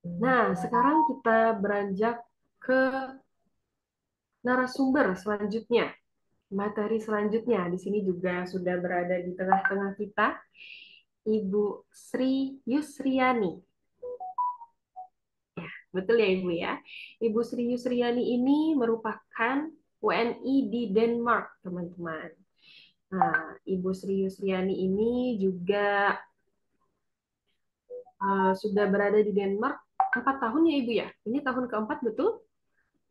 Nah, sekarang kita beranjak ke narasumber selanjutnya, materi selanjutnya. Di sini juga sudah berada di tengah-tengah kita, Ibu Sri Yusriani. Betul ya Ibu ya. Ibu Sri Yusriani ini merupakan WNI di Denmark, teman-teman. Nah, Ibu Sri Yusriani ini juga sudah berada di Denmark 4 tahun ya Ibu ya. Ini tahun keempat betul?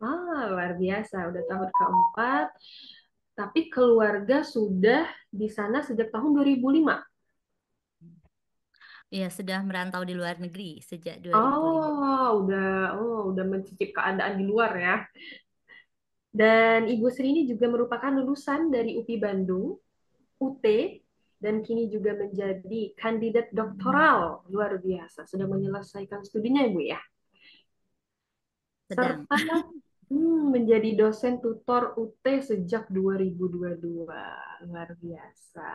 Luar biasa, udah tahun keempat. Tapi keluarga sudah di sana sejak tahun 2005. Iya, sudah merantau di luar negeri sejak 2005. Oh, udah mencicip keadaan di luar ya. Dan Ibu Sri ini juga merupakan lulusan dari UPI Bandung, UT, dan kini juga menjadi kandidat doktoral. Luar biasa, sudah menyelesaikan studinya Ibu ya. Sedang. Serta menjadi dosen tutor UT sejak 2022. Luar biasa.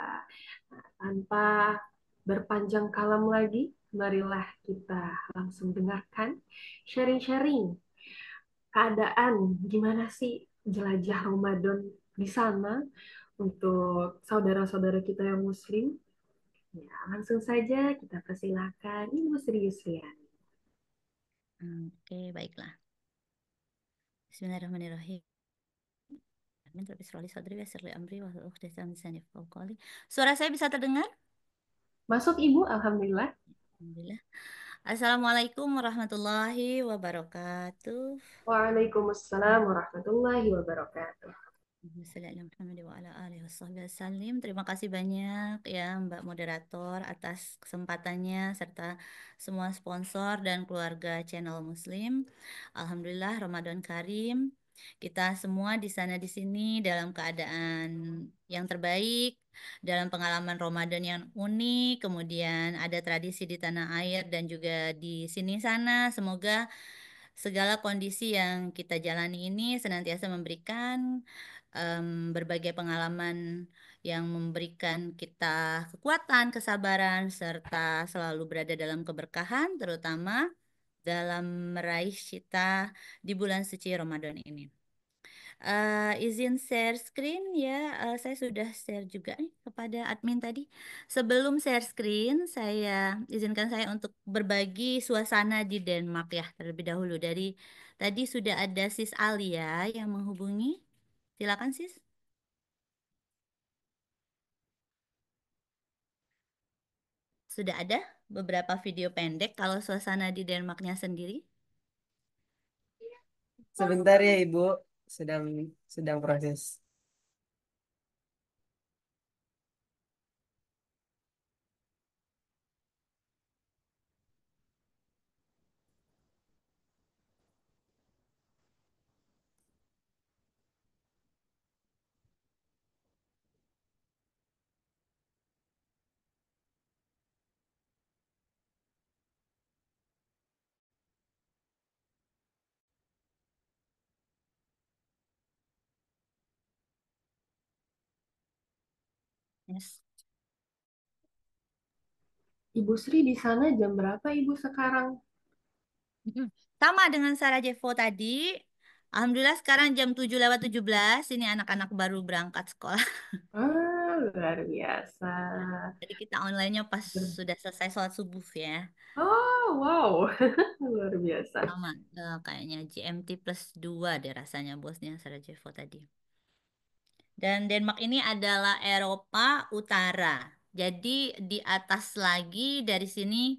Nah, tanpa berpanjang kalam lagi, marilah kita langsung dengarkan sharing-sharing keadaan gimana sih jelajah Ramadan di sana untuk saudara-saudara kita yang Muslim. Ya, langsung saja kita persilakan Ibu Sri Yusriani. Oke, baiklah. Bismillahirrahmanirrahim. Amin. Rabbi shrah li sadri wa yassir li amri wahlul 'uqdatam min lisani yafqahu qawli. Suara saya bisa terdengar? Masuk Ibu, Alhamdulillah. Alhamdulillah. Assalamualaikum warahmatullahi wabarakatuh. Waalaikumsalam warahmatullahi wabarakatuh. Terima kasih banyak ya Mbak Moderator atas kesempatannya serta semua sponsor dan keluarga channel Muslim. Alhamdulillah Ramadan Karim. Kita semua di sana di sini dalam keadaan yang terbaik, dalam pengalaman Ramadan yang unik, kemudian ada tradisi di tanah air dan juga di sini sana. Semoga segala kondisi yang kita jalani ini senantiasa memberikan berbagai pengalaman yang memberikan kita kekuatan, kesabaran, serta selalu berada dalam keberkahan, terutama dalam meraih cita di bulan suci Ramadan ini. Izin share screen ya, saya sudah share juga nih kepada admin tadi. Sebelum share screen, izinkan saya untuk berbagi suasana di Denmark ya terlebih dahulu. Tadi sudah ada Sis Alia yang menghubungi. Silakan Sis. Sudah ada beberapa video pendek kalau suasana di Denmarknya sendiri. Sebentar ya Ibu, sedang sedang proses. Yes. Ibu Sri di sana jam berapa Ibu sekarang? Mm-mm. Sama dengan Sarajevo tadi. Alhamdulillah sekarang jam 7:17. Ini anak-anak baru berangkat sekolah. Luar biasa. Jadi kita online-nya pas sudah selesai sholat subuh ya. Oh, wow. Luar biasa. Sama kayaknya GMT plus 2 deh rasanya bosnya Sarajevo tadi. Dan Denmark ini adalah Eropa Utara. Jadi di atas lagi dari sini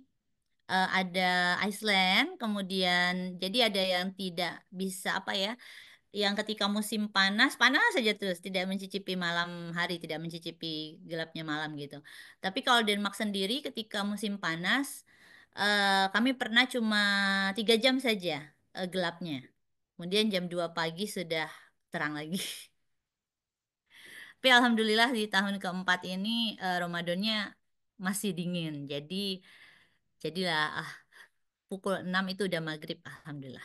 ada Iceland, kemudian jadi ada yang tidak bisa apa ya, yang ketika musim panas, panas saja terus, tidak mencicipi malam hari, tidak mencicipi gelapnya malam gitu. Tapi kalau Denmark sendiri ketika musim panas, kami pernah cuma 3 jam saja gelapnya. Kemudian jam 2 pagi sudah terang lagi. Tapi alhamdulillah di tahun keempat ini Ramadannya masih dingin. Jadilah pukul 6 itu udah maghrib, alhamdulillah.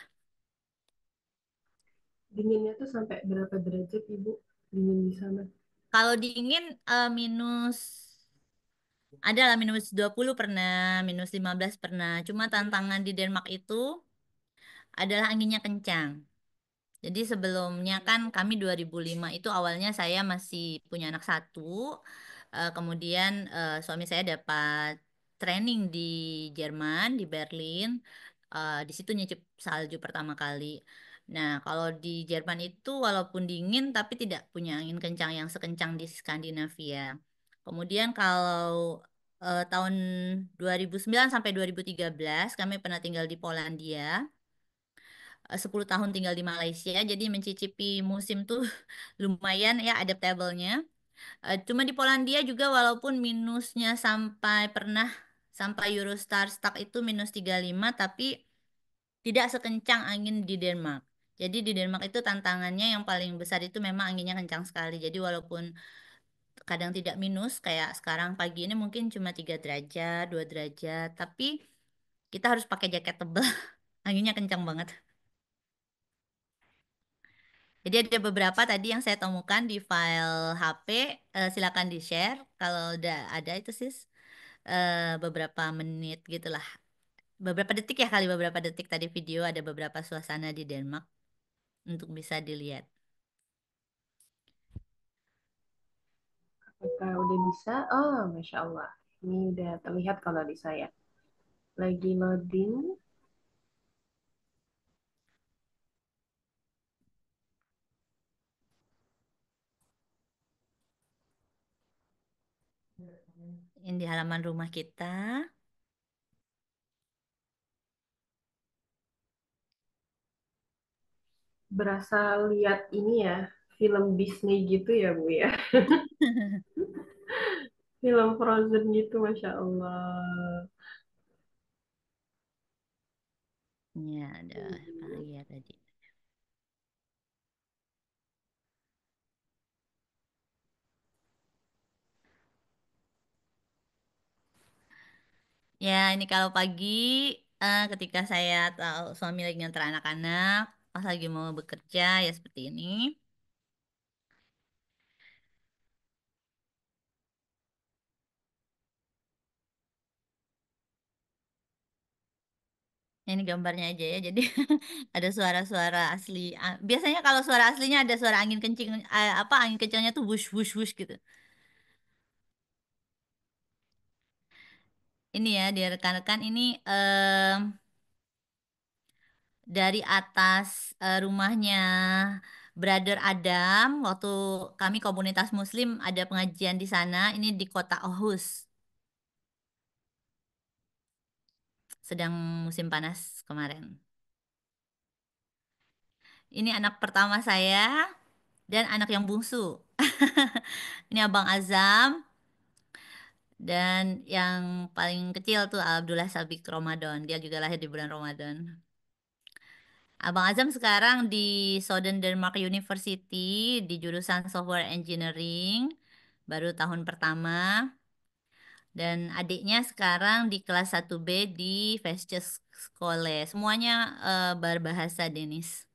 Dinginnya tuh sampai berapa derajat Ibu? Dingin di sana. Kalau dingin minus Ada lah -20 pernah, -15 pernah. Cuma tantangan di Denmark itu adalah anginnya kencang. Jadi sebelumnya kan kami 2005 itu awalnya saya masih punya anak satu. Kemudian suami saya dapat training di Jerman, di Berlin. Di situ nyicip salju pertama kali. Nah, kalau di Jerman itu walaupun dingin tapi tidak punya angin kencang yang sekencang di Skandinavia. Kemudian kalau tahun 2009 sampai 2013 kami pernah tinggal di Polandia. 10 tahun tinggal di Malaysia, jadi mencicipi musim tuh lumayan ya adaptable-nya. Cuma di Polandia juga walaupun minusnya sampai Eurostar Stuck itu -35, tapi tidak sekencang angin di Denmark. Jadi di Denmark itu tantangannya yang paling besar itu memang anginnya kencang sekali. Jadi walaupun kadang tidak minus kayak sekarang pagi ini mungkin cuma 3 derajat, 2 derajat, tapi kita harus pakai jaket tebal. Anginnya kencang banget. Jadi ada beberapa tadi yang saya temukan di file HP, silakan di-share kalau udah ada itu sis. Beberapa menit gitulah. Beberapa detik ya kali beberapa detik tadi video ada beberapa suasana di Denmark untuk bisa dilihat. Apakah udah bisa? Oh, Masya Allah. Ini udah terlihat kalau di saya. Lagi loading. Ini di halaman rumah kita. Berasa lihat ini ya, film Disney gitu ya, Bu ya. Film Frozen gitu, Masya Allah. Ya, ada apa lagi ya tadi? Ya, ini kalau pagi ketika saya tahu suami lagi nganter anak-anak, pas lagi mau bekerja ya seperti ini. Ini gambarnya aja ya. Jadi ada suara-suara asli. Biasanya kalau suara aslinya ada suara angin kencing, apa angin kencangnya tuh wush wush wush gitu. Ini ya, dia rekan-rekan ini dari atas rumahnya Brother Adam waktu kami komunitas Muslim ada pengajian di sana. Ini di kota Aarhus, sedang musim panas kemarin. Ini anak pertama saya dan anak yang bungsu. Ini Abang Azam. Dan yang paling kecil tuh Abdullah Sabik Ramadan. Dia juga lahir di bulan Ramadan. Abang Azam sekarang di Southern Denmark University di jurusan Software Engineering. Baru tahun pertama. Dan adiknya sekarang di kelas 1B di Festus College. Semuanya berbahasa Danish.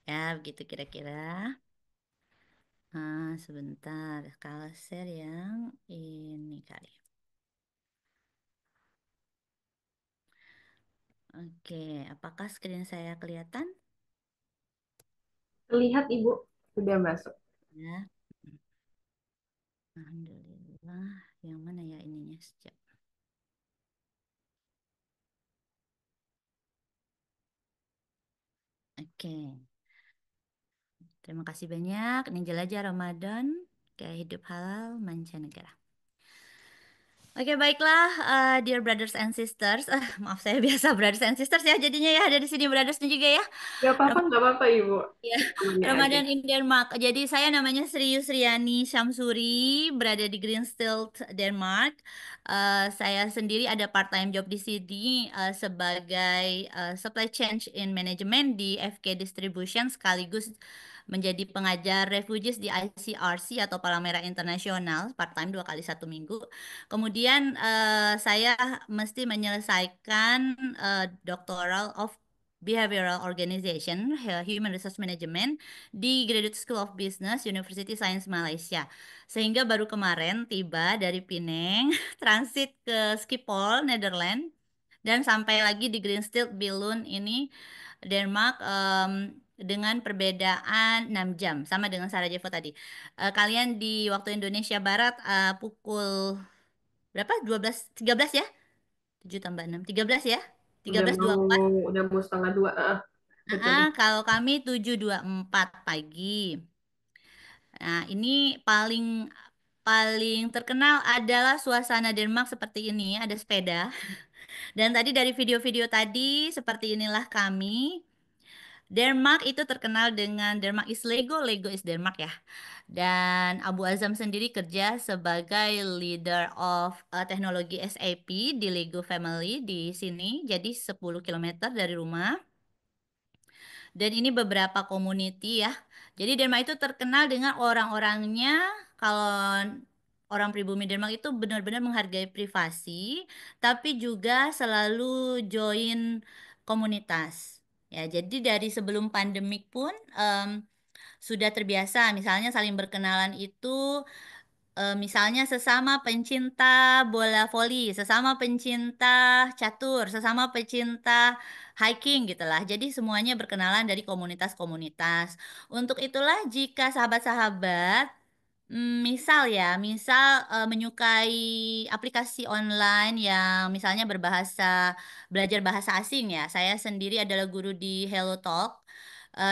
Ya, begitu kira-kira. Sebentar, kalau share yang ini kali. Oke, apakah screen saya kelihatan? Lihat Ibu, udah masuk. Ya, Alhamdulillah. Yang mana ya ininya sejak? Oke, terima kasih banyak. Ini jelajah Ramadan, gaya hidup halal mancanegara. Oke, baiklah, dear brothers and sisters. Maaf saya biasa brothers and sisters ya, jadinya ya ada di sini brothernya juga ya. Gak apa-apa Ibu. Ya, Namanya aja. Ramadan in Denmark. Jadi saya namanya Sri Yusriani Syamsuri, berada di Greenstilt, Denmark. Saya sendiri ada part-time job di sini sebagai supply chain in management di FK Distribution sekaligus menjadi pengajar refugees di ICRC atau Palang Merah Internasional part-time 2 kali 1 minggu. Kemudian kemudian saya mesti menyelesaikan Doctoral of Behavioral Organization, Human Resource Management di Graduate School of Business, University Science Malaysia. Sehingga baru kemarin tiba dari Penang, transit ke Schiphol, Netherlands, dan sampai lagi di Greensted Billund ini, Denmark, dengan perbedaan 6 jam, sama dengan Sarajevo tadi. Kalian di waktu Indonesia Barat pukul berapa? 13 ya? 7 tambah 6, 13 ya? Udah mau 13.24. udah mau setengah dua. Betul. Kalau kami 7.24 pagi. Nah, ini paling paling terkenal adalah suasana Denmark seperti ini, ada sepeda. Dan tadi dari video-video tadi seperti inilah kami. Denmark itu terkenal dengan Denmark is Lego, Lego is Denmark ya. Dan Abu Azam sendiri kerja sebagai leader of teknologi SAP di Lego Family di sini. Jadi 10 kilometer dari rumah. Dan ini beberapa community ya. Jadi Denmark itu terkenal dengan orang-orangnya, kalau orang pribumi Denmark itu benar-benar menghargai privasi, tapi juga selalu join komunitas. Ya, jadi dari sebelum pandemik pun sudah terbiasa, misalnya saling berkenalan itu misalnya sesama pencinta bola voli, sesama pencinta catur, sesama pencinta hiking gitulah. Jadi semuanya berkenalan dari komunitas-komunitas. Untuk itulah jika sahabat-sahabat misal ya, misal menyukai aplikasi online yang misalnya belajar bahasa asing ya. Saya sendiri adalah guru di HelloTalk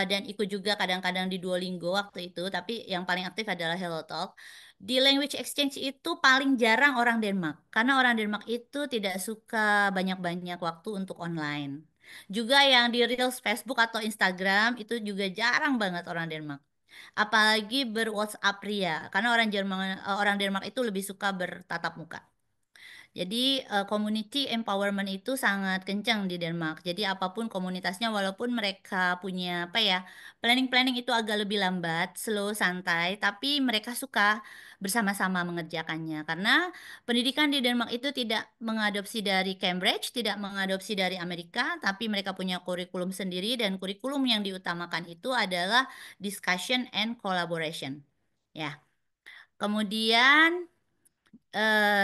dan ikut juga kadang-kadang di Duolingo waktu itu, tapi yang paling aktif adalah HelloTalk. Di language exchange itu paling jarang orang Denmark, karena orang Denmark itu tidak suka banyak-banyak waktu untuk online. Juga yang di Reels Facebook atau Instagram itu juga jarang banget orang Denmark. Apalagi ber-WhatsApp pria, karena orang Denmark itu lebih suka bertatap muka. Jadi community empowerment itu sangat kencang di Denmark. Jadi apapun komunitasnya, walaupun mereka punya apa ya, planning-planning itu agak lebih lambat, slow, santai, tapi mereka suka bersama-sama mengerjakannya. Karena pendidikan di Denmark itu tidak mengadopsi dari Cambridge, tidak mengadopsi dari Amerika, tapi mereka punya kurikulum sendiri, dan kurikulum yang diutamakan itu adalah discussion and collaboration. Ya. Kemudian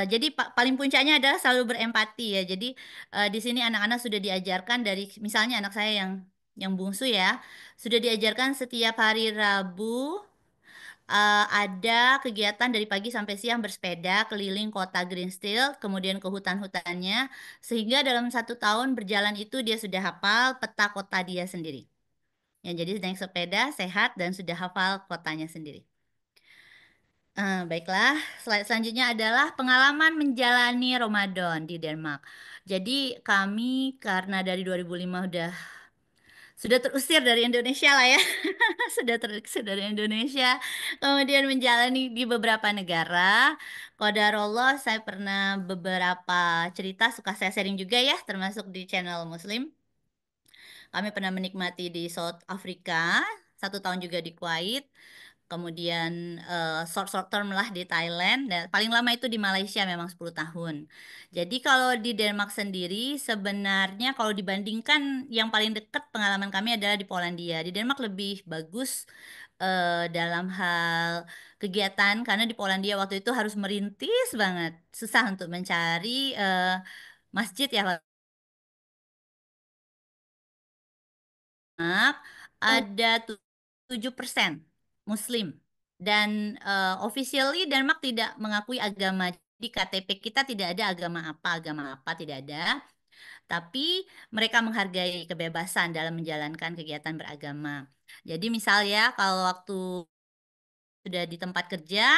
jadi paling puncaknya adalah selalu berempati ya. Jadi di sini anak-anak sudah diajarkan dari misalnya anak saya yang bungsu ya, sudah diajarkan setiap hari Rabu ada kegiatan dari pagi sampai siang bersepeda keliling kota Greenstill, kemudian ke hutan-hutannya, sehingga dalam 1 tahun berjalan itu dia sudah hafal peta kota dia sendiri. Ya, jadi naik sepeda sehat dan sudah hafal kotanya sendiri. Baiklah, slide selanjutnya adalah pengalaman menjalani Ramadan di Denmark. Jadi kami karena dari 2005 sudah terusir dari Indonesia lah ya, sudah terusir dari Indonesia, kemudian menjalani di beberapa negara. Qadarullah saya pernah beberapa cerita suka saya sharing juga ya, termasuk di channel Muslim. Kami pernah menikmati di South Africa, 1 tahun juga di Kuwait. Kemudian short term lah di Thailand, dan paling lama itu di Malaysia memang 10 tahun. Jadi kalau di Denmark sendiri sebenarnya kalau dibandingkan yang paling dekat pengalaman kami adalah di Polandia. Di Denmark lebih bagus dalam hal kegiatan karena di Polandia waktu itu harus merintis banget, susah untuk mencari masjid ya. Ada 7% Muslim dan officially Denmark tidak mengakui agama. Di KTP kita tidak ada agama apa tidak ada. Tapi mereka menghargai kebebasan dalam menjalankan kegiatan beragama. Jadi misal ya kalau waktu sudah di tempat kerja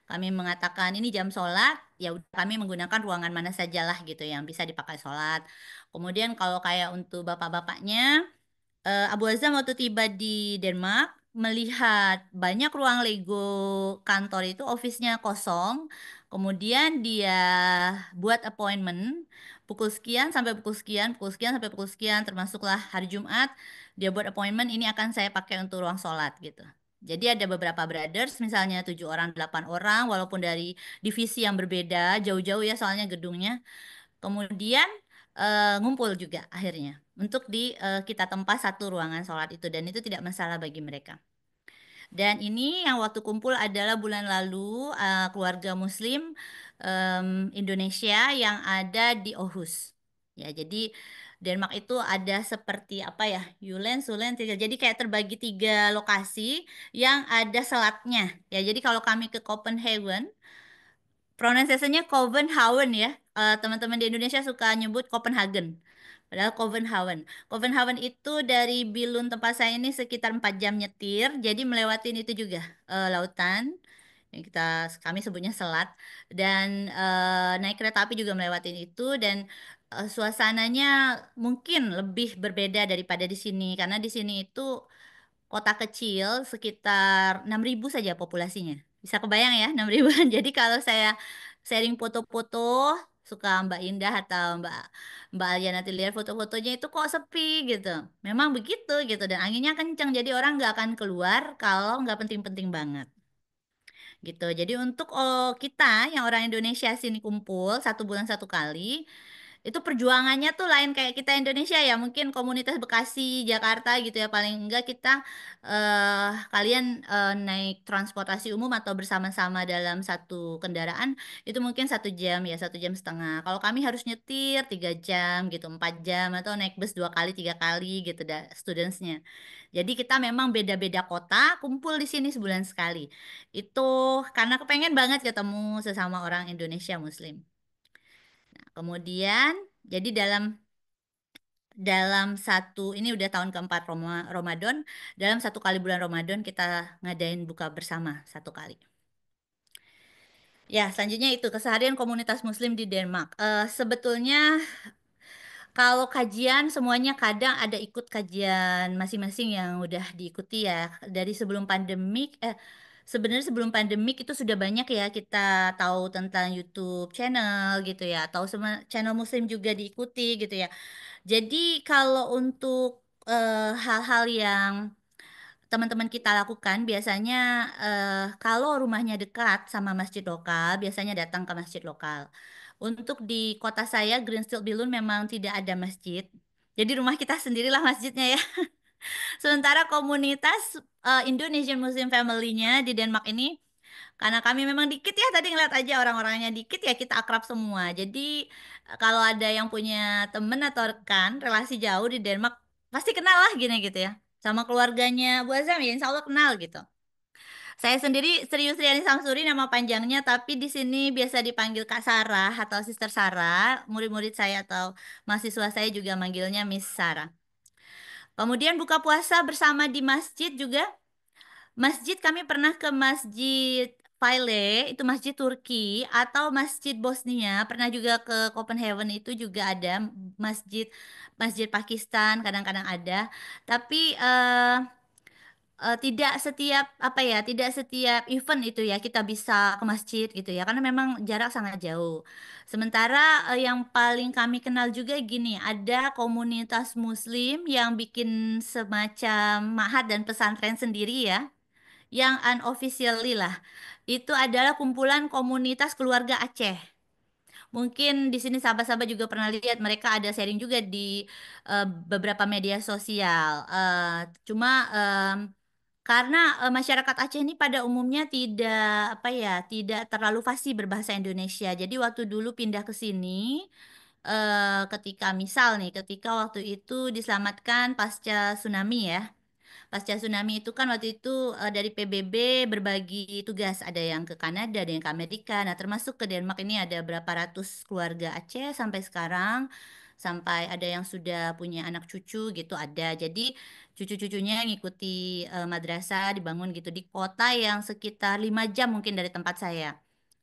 kami mengatakan ini jam sholat, ya udah kami menggunakan ruangan mana sajalah gitu yang bisa dipakai sholat. Kemudian kalau kayak untuk bapak-bapaknya Abu Azam waktu tiba di Denmark melihat banyak ruang Lego kantor itu office-nya kosong. Kemudian dia buat appointment pukul sekian sampai pukul sekian, pukul sekian sampai pukul sekian, termasuklah hari Jumat. Dia buat appointment ini akan saya pakai untuk ruang sholat gitu. Jadi ada beberapa brothers, misalnya 7 orang, 8 orang, walaupun dari divisi yang berbeda, jauh-jauh ya soalnya gedungnya. Kemudian ngumpul juga akhirnya untuk kita tempat satu ruangan sholat itu dan itu tidak masalah bagi mereka. Dan ini yang waktu kumpul adalah bulan lalu keluarga Muslim Indonesia yang ada di Aarhus. Ya, jadi Denmark itu ada seperti apa ya, Julen, Sulen, tiga. Jadi kayak terbagi 3 lokasi yang ada selatnya. Ya, jadi kalau kami ke Copenhagen, pronunciasinya Copenhagen ya. Teman-teman di Indonesia suka nyebut Copenhagen. Padahal Copenhagen. Copenhagen itu dari Billund tempat saya ini sekitar 4 jam nyetir. Jadi melewatin itu juga lautan yang kami sebutnya selat dan naik kereta api juga melewatin itu dan suasananya mungkin lebih berbeda daripada di sini karena di sini itu kota kecil sekitar 6.000 saja populasinya. Bisa kebayang ya 6.000. Jadi kalau saya sharing foto-foto suka Mbak Indah atau Mbak Alia nanti lihat foto-fotonya itu kok sepi gitu. Memang begitu gitu dan anginnya kencang jadi orang nggak akan keluar kalau nggak penting-penting banget gitu. Jadi untuk kita yang orang Indonesia sini kumpul 1 bulan 1 kali itu perjuangannya tuh lain kayak kita Indonesia ya mungkin komunitas Bekasi Jakarta gitu ya paling enggak kita kalian naik transportasi umum atau bersama-sama dalam satu kendaraan itu mungkin 1 jam ya 1 jam setengah kalau kami harus nyetir 3 jam gitu 4 jam atau naik bus 2 kali 3 kali gitu studentsnya jadi kita memang beda-beda kota kumpul di sini sebulan sekali itu karena kepengen banget ketemu sesama orang Indonesia Muslim. Kemudian, jadi dalam dalam ini udah tahun keempat Ramadan, dalam 1 kali bulan Ramadan kita ngadain buka bersama 1 kali. Ya, selanjutnya itu keseharian komunitas Muslim di Denmark. Sebetulnya kalau kajian semuanya kadang ada ikut kajian masing-masing yang udah diikuti ya dari sebelum pandemik. Sebenarnya sebelum pandemik itu sudah banyak ya kita tahu tentang YouTube channel gitu ya, tahu semua channel Muslim juga diikuti gitu ya. Jadi kalau untuk hal-hal yang teman-teman kita lakukan biasanya kalau rumahnya dekat sama masjid lokal, biasanya datang ke masjid lokal. Untuk di kota saya, Greenfield Billund memang tidak ada masjid. Jadi rumah kita sendirilah masjidnya ya. Sementara komunitas Indonesian Muslim Family-nya di Denmark ini karena kami memang dikit ya tadi ngeliat aja orang-orangnya dikit ya kita akrab semua. Jadi kalau ada yang punya temen atau rekan relasi jauh di Denmark pasti kenal lah gini gitu ya. Sama keluarganya Bu Azam ya insya Allah kenal gitu. Saya sendiri Sri Yusriani Samsuri nama panjangnya tapi di sini biasa dipanggil Kak Sarah atau Sister Sarah. Murid-murid saya atau mahasiswa saya juga manggilnya Miss Sarah. Kemudian buka puasa bersama di masjid juga. Masjid kami pernah ke Masjid File, itu Masjid Turki atau Masjid Bosnia, pernah juga ke Copenhagen itu juga ada masjid Masjid Pakistan kadang-kadang ada. Tapi tidak setiap apa ya, tidak setiap event itu ya kita bisa ke masjid gitu ya karena memang jarak sangat jauh. Sementara yang paling kami kenal juga gini, ada komunitas Muslim yang bikin semacam ma'had dan pesantren sendiri ya yang unofficially lah. Itu adalah kumpulan komunitas keluarga Aceh. Mungkin di sini sahabat-sahabat juga pernah lihat mereka ada sharing juga di beberapa media sosial. Cuma karena masyarakat Aceh ini pada umumnya tidak apa ya, tidak terlalu fasih berbahasa Indonesia. Jadi waktu dulu pindah ke sini, ketika misal nih, ketika waktu itu diselamatkan pasca tsunami ya. Pasca tsunami itu kan waktu itu dari PBB berbagi tugas, ada yang ke Kanada, ada yang ke Amerika. Nah, termasuk ke Denmark ini ada berapa ratus keluarga Aceh sampai sekarang, sampai ada yang sudah punya anak cucu gitu ada. Jadi cucu-cucunya ngikuti madrasah dibangun gitu di kota yang sekitar 5 jam mungkin dari tempat saya.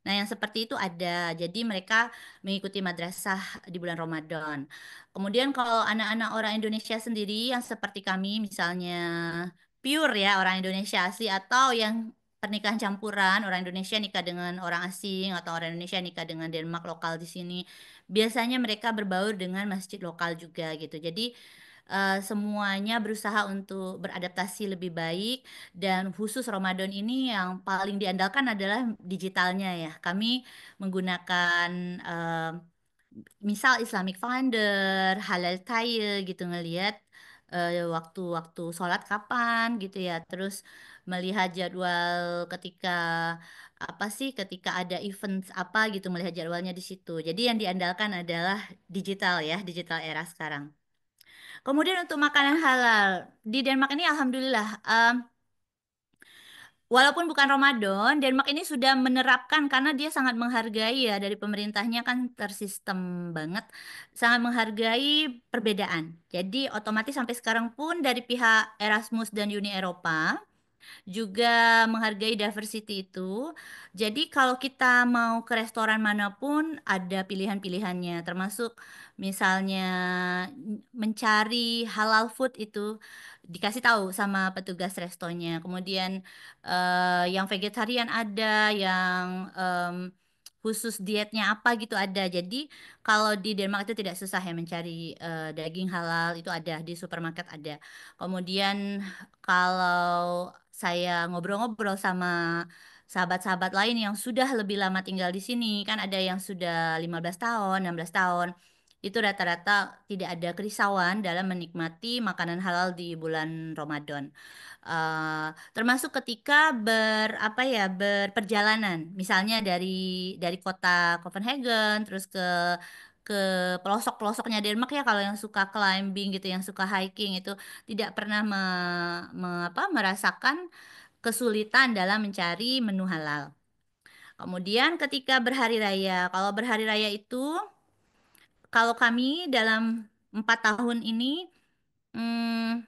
Nah, yang seperti itu ada. Jadi mereka mengikuti madrasah di bulan Ramadan. Kemudian kalau anak-anak orang Indonesia sendiri yang seperti kami misalnya pure ya orang Indonesia asli atau yang pernikahan campuran orang Indonesia nikah dengan orang asing atau orang Indonesia nikah dengan Denmark lokal di sini biasanya mereka berbaur dengan masjid lokal juga gitu. Jadi semuanya berusaha untuk beradaptasi lebih baik dan khusus Ramadan ini yang paling diandalkan adalah digitalnya ya. Kami menggunakan misal Islamic Calendar, Halal Taya gitu ngelihat waktu-waktu sholat kapan gitu ya. Terus melihat jadwal ketika apa sih ketika ada event apa gitu melihat jadwalnya di situ. Jadi yang diandalkan adalah digital ya, digital era sekarang. Kemudian untuk makanan halal di Denmark ini alhamdulillah walaupun bukan Ramadan, Denmark ini sudah menerapkan karena dia sangat menghargai ya dari pemerintahnya kan tersistem banget, sangat menghargai perbedaan. Jadi otomatis sampai sekarang pun dari pihak Erasmus dan Uni Eropa juga menghargai diversity itu. Jadi kalau kita mau ke restoran manapun ada pilihan-pilihannya, termasuk misalnya mencari halal food itu dikasih tahu sama petugas restonya. Kemudian yang vegetarian ada, yang khusus dietnya apa gitu ada. Jadi kalau di Denmark itu tidak susah ya mencari daging halal itu ada di supermarket ada. Kemudian kalau saya ngobrol-ngobrol sama sahabat-sahabat lain yang sudah lebih lama tinggal di sini, kan ada yang sudah 15 tahun, 16 tahun, itu rata-rata tidak ada kerisauan dalam menikmati makanan halal di bulan Ramadan. Termasuk ketika apa ya berperjalanan, misalnya dari kota Copenhagen terus ke pelosok-pelosoknya Denmark ya kalau yang suka climbing gitu, yang suka hiking itu tidak pernah merasakan kesulitan dalam mencari menu halal. Kemudian ketika berhari raya, kalau berhari raya itu, kalau kami dalam 4 tahun ini, hmm,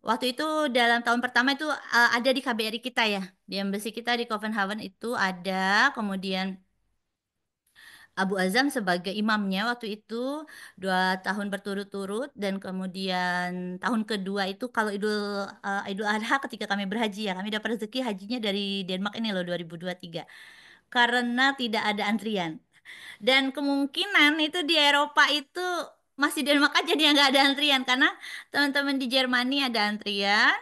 waktu itu dalam tahun pertama itu ada di KBRI kita ya, di embassy kita di Copenhagen itu ada, kemudian Abu Azam sebagai imamnya waktu itu 2 tahun berturut-turut dan kemudian tahun kedua itu kalau Idul Adha ketika kami berhaji ya kami dapat rezeki hajinya dari Denmark ini loh 2023 karena tidak ada antrian dan kemungkinan itu di Eropa itu masih Denmark aja dia nggak ada antrian karena teman-teman di Jermani ada antrian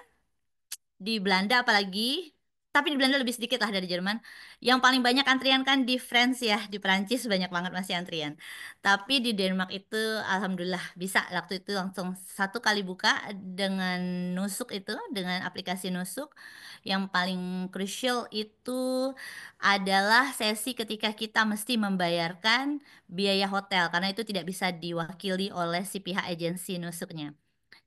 di Belanda apalagi, tapi di Belanda lebih sedikit lah dari Jerman. Yang paling banyak antrian kan di France ya, di Perancis banyak banget masih antrian. Tapi di Denmark itu alhamdulillah bisa waktu itu langsung satu kali buka dengan nusuk itu, dengan aplikasi nusuk. Yang paling crucial itu adalah sesi ketika kita mesti membayarkan biaya hotel karena itu tidak bisa diwakili oleh si pihak agensi nusuknya.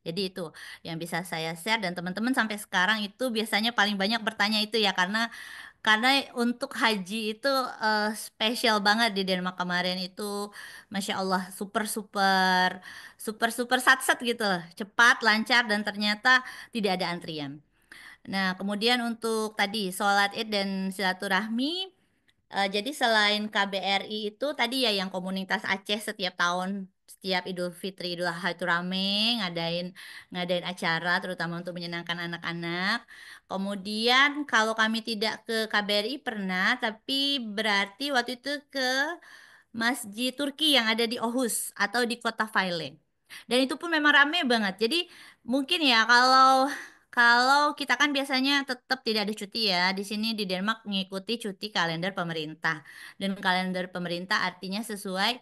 Jadi itu yang bisa saya share dan teman-teman sampai sekarang itu biasanya paling banyak bertanya itu ya karena untuk haji itu spesial banget di Denmark kemarin itu Masya Allah super super super super satset gitu loh cepat lancar dan ternyata tidak ada antrian. Nah kemudian untuk tadi sholat Id dan silaturahmi. Jadi selain KBRI itu tadi ya yang komunitas Aceh setiap tahun setiap Idul Fitri Idul Adha itu rame ngadain ngadain acara terutama untuk menyenangkan anak-anak. Kemudian kalau kami tidak ke KBRI pernah tapi berarti waktu itu ke Masjid Turki yang ada di Aarhus atau di kota File. Dan itu pun memang rame banget. Jadi mungkin ya kalau kalau kita kan biasanya tetap tidak ada cuti ya. Di sini di Denmark mengikuti cuti kalender pemerintah. Dan kalender pemerintah artinya sesuai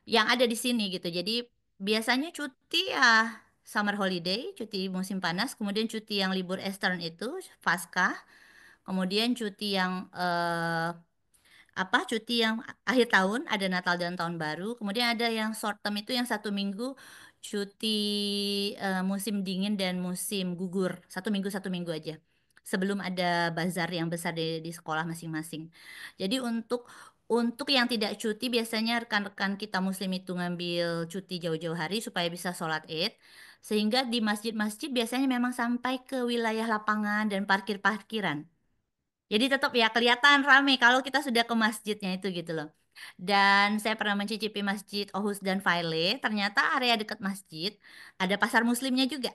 yang ada di sini gitu. Jadi biasanya cuti ya summer holiday, cuti musim panas, kemudian cuti yang libur Eastern itu Paskah, kemudian cuti yang cuti yang akhir tahun ada Natal dan Tahun Baru kemudian ada yang short term itu yang 1 minggu cuti musim dingin dan musim gugur 1 minggu aja sebelum ada bazar yang besar di sekolah masing-masing jadi untuk yang tidak cuti biasanya rekan-rekan kita muslim itu ngambil cuti jauh-jauh hari supaya bisa sholat Id sehingga di masjid-masjid biasanya memang sampai ke wilayah lapangan dan parkir-parkiran jadi tetap ya kelihatan rame kalau kita sudah ke masjidnya itu gitu loh. Dan saya pernah mencicipi Masjid Ohus dan Faile, ternyata area dekat masjid ada pasar muslimnya juga.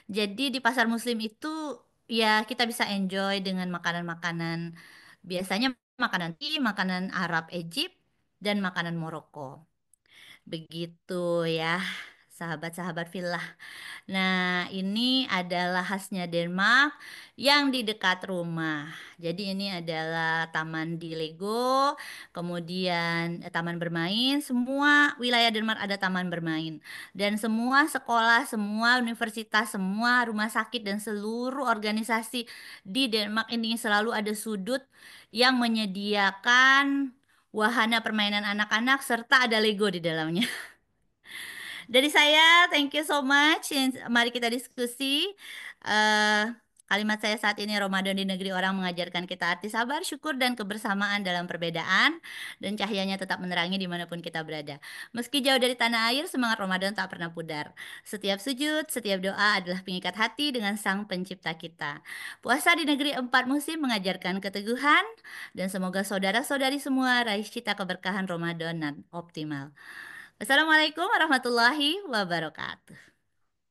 Jadi di pasar muslim itu ya kita bisa enjoy dengan makanan-makanan biasanya makanan makanan Arab Egypt dan makanan Maroko. Begitu ya sahabat-sahabat villa. Nah, ini adalah khasnya Denmark yang di dekat rumah. Jadi ini adalah taman di Lego, kemudian taman bermain. Semua wilayah Denmark ada taman bermain. Dan semua sekolah, semua universitas, semua rumah sakit dan seluruh organisasi di Denmark ini selalu ada sudut yang menyediakan wahana permainan anak-anak serta ada Lego di dalamnya. Dari saya, thank you so much. Mari kita diskusi. Eh, kalimat saya saat ini, Ramadan di negeri orang mengajarkan kita arti sabar, syukur, dan kebersamaan dalam perbedaan. Dan cahayanya tetap menerangi dimanapun kita berada. Meski jauh dari tanah air, semangat Ramadan tak pernah pudar. Setiap sujud, setiap doa adalah pengikat hati dengan Sang Pencipta kita. Puasa di negeri empat musim mengajarkan keteguhan. Dan semoga saudara-saudari semua raih cita keberkahan Ramadan dan optimal. Assalamualaikum warahmatullahi wabarakatuh.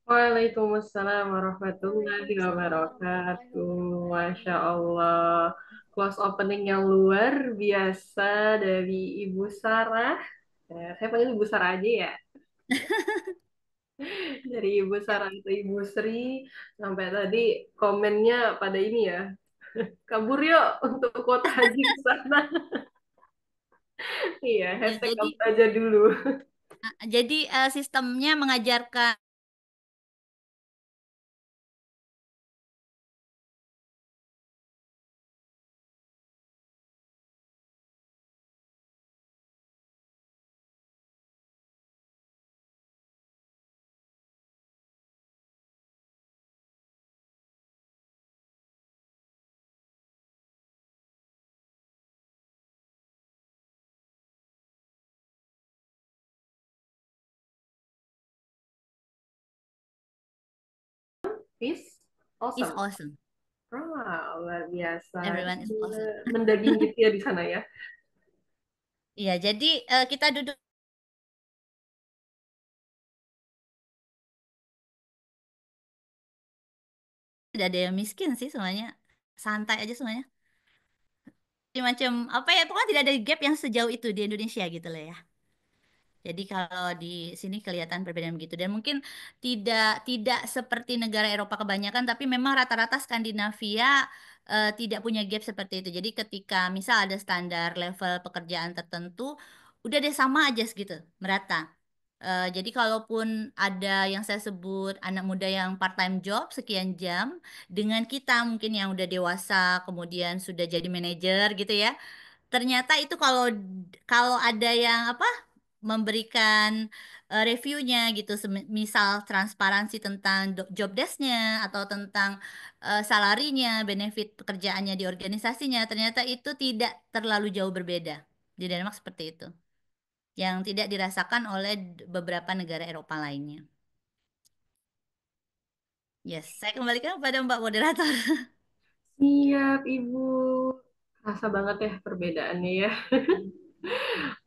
Waalaikumsalam warahmatullahi Waalaikumsalam warahmatullahi wabarakatuh. Masya wabarakatuh. Allah. Close opening yang luar biasa dari Ibu Sarah. Saya panggil Ibu Sarah aja ya. Dari Ibu Sarah atau Ibu Sri. Sampai tadi komennya pada ini ya. Kabur yuk untuk kota haji ke sana. Iya, Ya, hashtag kabur aja dulu. jadi sistemnya mengajarkan Peace. is Awesome. awesome. Wah, luar biasa. Everyone is awesome. Mendaging gitu ya di sana ya. Iya, jadi kita duduk tidak ada yang miskin sih semuanya. Santai aja semuanya. Jadi macam apa ya, pokoknya tidak ada gap yang sejauh itu di Indonesia gitu lah ya. Jadi kalau di sini kelihatan perbedaan begitu dan mungkin tidak seperti negara Eropa kebanyakan, tapi memang rata-rata Skandinavia tidak punya gap seperti itu. Jadi ketika misal ada standar level pekerjaan tertentu, udah deh sama aja segitu, merata. Jadi kalaupun ada yang saya sebut anak muda yang part-time job sekian jam, dengan kita mungkin yang udah dewasa, kemudian sudah jadi manajer gitu ya. Ternyata itu kalau kalau ada yang apa memberikan reviewnya gitu, misal transparansi tentang job desk-nya atau tentang salarinya, benefit pekerjaannya di organisasinya, ternyata itu tidak terlalu jauh berbeda. Di Denmark seperti itu, yang tidak dirasakan oleh beberapa negara Eropa lainnya. Yes, saya kembalikan kepada Mbak Moderator. Siap, Ibu. Rasa banget ya perbedaannya ya.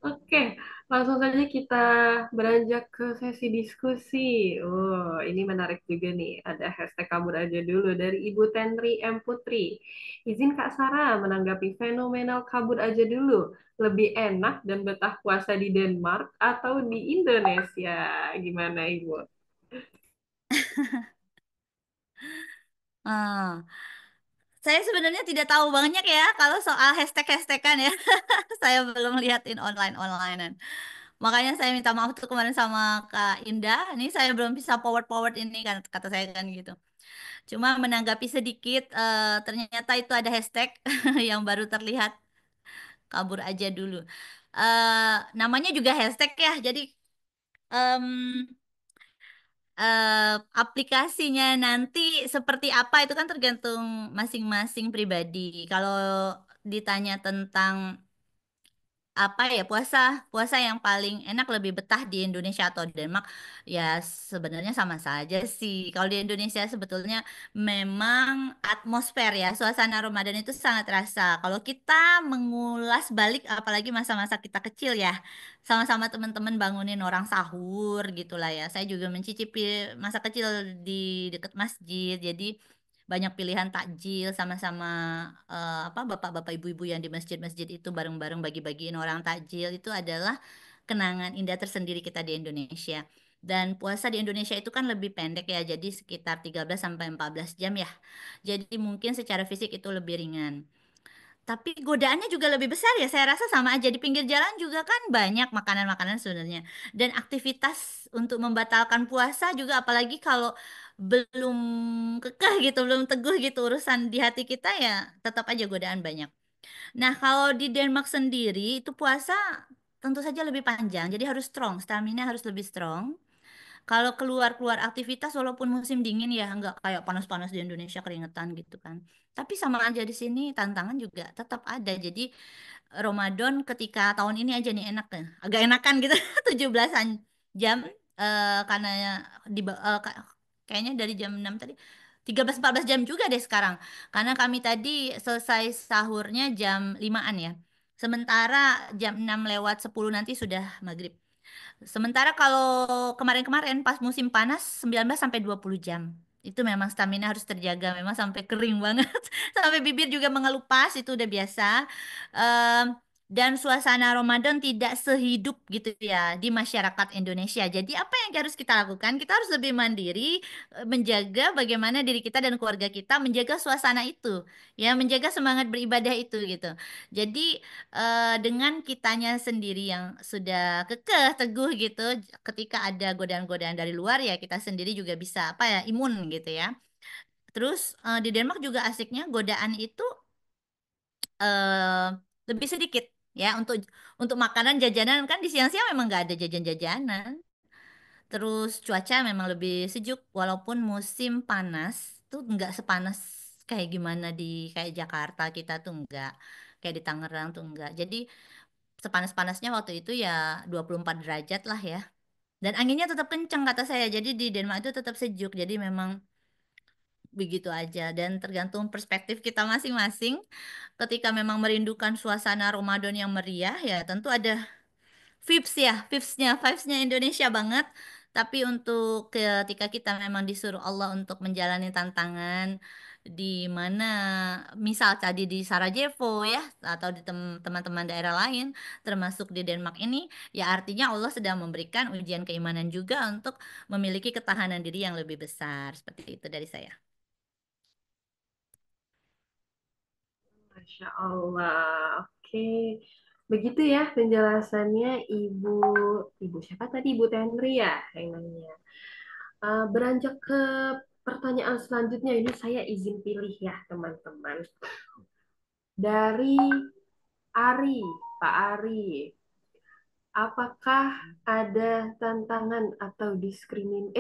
Oke, langsung saja kita beranjak ke sesi diskusi. Oh, ini menarik juga nih. Ada hashtag kabur aja dulu dari Ibu Tenri M. Putri. Izin Kak Sarah menanggapi fenomenal kabur aja dulu. Lebih enak dan betah puasa di Denmark atau di Indonesia? Gimana, Ibu? Ah, saya sebenarnya tidak tahu banyak ya kalau soal hashtag-hashtagan ya. Saya belum liatin online-onlinean. Makanya saya minta maaf tuh kemarin sama Kak Indah. Ini saya belum bisa forward-forward ini kan kata saya kan gitu. Cuma menanggapi sedikit, ternyata itu ada hashtag yang baru terlihat kabur aja dulu. Namanya juga hashtag ya. Jadi em, aplikasinya nanti seperti apa itu kan tergantung masing-masing pribadi. Kalau ditanya tentang apa ya puasa puasa yang paling enak lebih betah di Indonesia atau Denmark ya sebenarnya sama saja sih. Kalau di Indonesia sebetulnya memang atmosfer ya suasana Ramadan itu sangat terasa. Kalau kita mengulas balik apalagi masa-masa kita kecil ya sama-sama teman-teman bangunin orang sahur gitulah ya. Saya juga mencicipi masa kecil di dekat masjid. Jadi banyak pilihan takjil sama-sama apa bapak-bapak ibu-ibu yang di masjid-masjid itu bareng-bareng bagi-bagiin orang takjil itu adalah kenangan indah tersendiri kita di Indonesia. Dan puasa di Indonesia itu kan lebih pendek ya, jadi sekitar 13 sampai 14 jam ya. Jadi mungkin secara fisik itu lebih ringan. Tapi godaannya juga lebih besar ya. Saya rasa sama aja di pinggir jalan juga kan banyak makanan-makanan sebenarnya. Dan aktivitas untuk membatalkan puasa juga apalagi kalau belum kekeh gitu, belum teguh gitu urusan di hati kita ya tetap aja godaan banyak. Nah, kalau di Denmark sendiri itu puasa tentu saja lebih panjang. Jadi harus strong, stamina harus lebih strong. Kalau keluar-keluar aktivitas walaupun musim dingin ya nggak kayak panas-panas di Indonesia keringetan gitu kan. Tapi sama aja di sini tantangan juga tetap ada. Jadi Ramadan ketika tahun ini aja nih enak ya. Agak enakan gitu 17-an jam karena kayaknya dari jam 6 tadi 13-14 jam juga deh sekarang. Karena kami tadi selesai sahurnya jam 5-an ya. Sementara jam 6 lewat 10 nanti sudah maghrib. Sementara kalau kemarin-kemarin pas musim panas 19 sampai 20 jam. Itu memang stamina harus terjaga memang sampai kering banget. Sampai bibir juga mengelupas itu udah biasa. Em, dan suasana Ramadan tidak sehidup gitu ya di masyarakat Indonesia. Jadi apa yang harus kita lakukan? Kita harus lebih mandiri, menjaga bagaimana diri kita dan keluarga kita menjaga suasana itu, ya, menjaga semangat beribadah itu gitu. Jadi dengan kitanya sendiri yang sudah kekeh teguh gitu ketika ada godaan-godaan dari luar ya kita sendiri juga bisa apa ya imun gitu ya. Terus di Denmark juga asiknya godaan itu eh, lebih sedikit ya untuk makanan jajanan kan di siang-siang memang nggak ada jajan-jajanan. Terus cuaca memang lebih sejuk walaupun musim panas tuh nggak sepanas kayak gimana di kayak Jakarta kita tuh nggak kayak di Tangerang tuh enggak. Jadi sepanas-panasnya waktu itu ya 24 derajat lah ya. Dan anginnya tetap kencang kata saya. Jadi di Denmark itu tetap sejuk. Jadi memang begitu aja. Dan tergantung perspektif kita masing-masing. Ketika memang merindukan suasana Ramadan yang meriah ya tentu ada vibes ya, vibesnya Indonesia banget. Tapi untuk ketika kita memang disuruh Allah untuk menjalani tantangan di mana misal tadi di Sarajevo ya atau di teman-teman daerah lain termasuk di Denmark ini ya artinya Allah sedang memberikan ujian keimanan juga untuk memiliki ketahanan diri yang lebih besar. Seperti itu dari saya. Masya Allah. Oke. Begitu ya penjelasannya Ibu Ibu siapa tadi? Ibu Tenri ya yang nanya. Beranjak ke pertanyaan selanjutnya ini saya izin pilih ya teman-teman. Dari Ari, Pak Ari. Apakah ada tantangan atau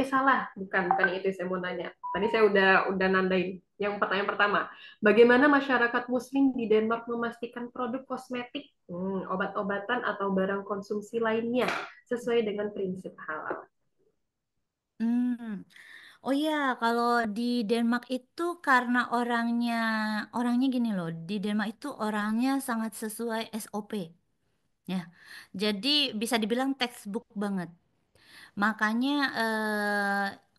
salah, bukan itu saya mau nanya. Tadi saya udah nandain. Yang pertanyaan pertama, bagaimana masyarakat Muslim di Denmark memastikan produk kosmetik, obat-obatan atau barang konsumsi lainnya sesuai dengan prinsip halal? Hmm. Oh iya, kalau di Denmark itu karena orangnya gini loh, di Denmark itu orangnya sangat sesuai SOP. Ya, jadi bisa dibilang textbook banget. Makanya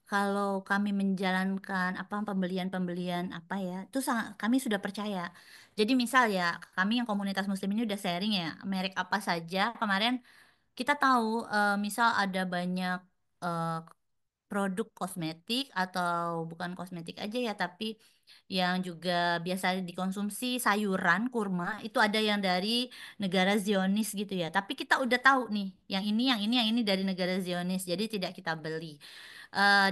kalau kami menjalankan apa pembelian-pembelian apa ya, itu sangat kami sudah percaya. Jadi misal ya, kami yang komunitas Muslim ini udah sharing ya, merek apa saja. Kemarin kita tahu misal ada banyak eh, produk kosmetik atau bukan kosmetik aja ya, tapi yang juga biasa dikonsumsi sayuran, kurma, itu ada yang dari negara Zionis gitu ya. Tapi kita udah tahu nih, yang ini dari negara Zionis, jadi tidak kita beli.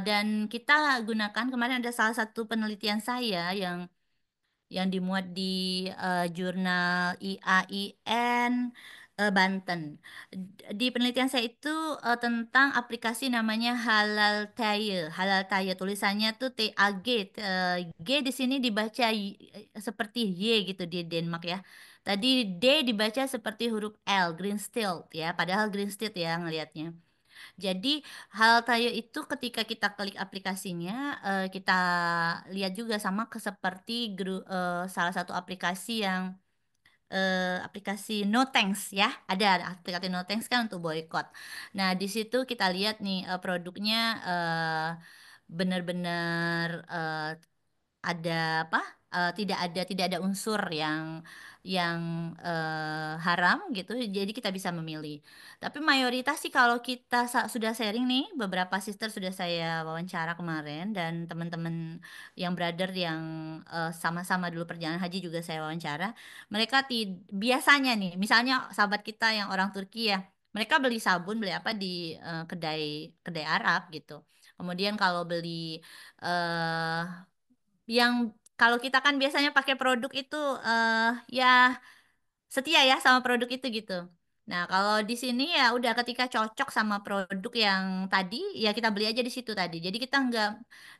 Dan kita gunakan kemarin ada salah satu penelitian saya yang dimuat di jurnal IAIN Banten. Di penelitian saya itu tentang aplikasi namanya Halal Taye. Halal Taye tulisannya tuh TAG. G di sini dibaca seperti Y gitu di Denmark ya. Tadi D dibaca seperti huruf L, Green Stilt ya. Padahal Green Stilt ya ngelihatnya. Jadi hal tayo itu ketika kita klik aplikasinya, kita lihat juga sama seperti salah satu aplikasi yang aplikasi No Thanks ya. Ada aplikasi No Thanks kan untuk boykot. Nah, di situ kita lihat nih produknya benar-benar ada apa? Tidak ada unsur yang haram gitu. Jadi kita bisa memilih. Tapi mayoritas sih kalau kita sudah sharing nih, beberapa sister sudah saya wawancara kemarin dan teman-teman yang brother yang sama-sama dulu perjalanan haji juga saya wawancara. Mereka biasanya nih, misalnya sahabat kita yang orang Turki ya, mereka beli sabun, beli apa di kedai kedai Arab gitu. Kemudian kalau beli eh yang kalau kita kan biasanya pakai produk itu ya setia ya sama produk itu gitu. Nah, kalau di sini ya udah ketika cocok sama produk yang tadi, ya kita beli aja di situ tadi. Jadi kita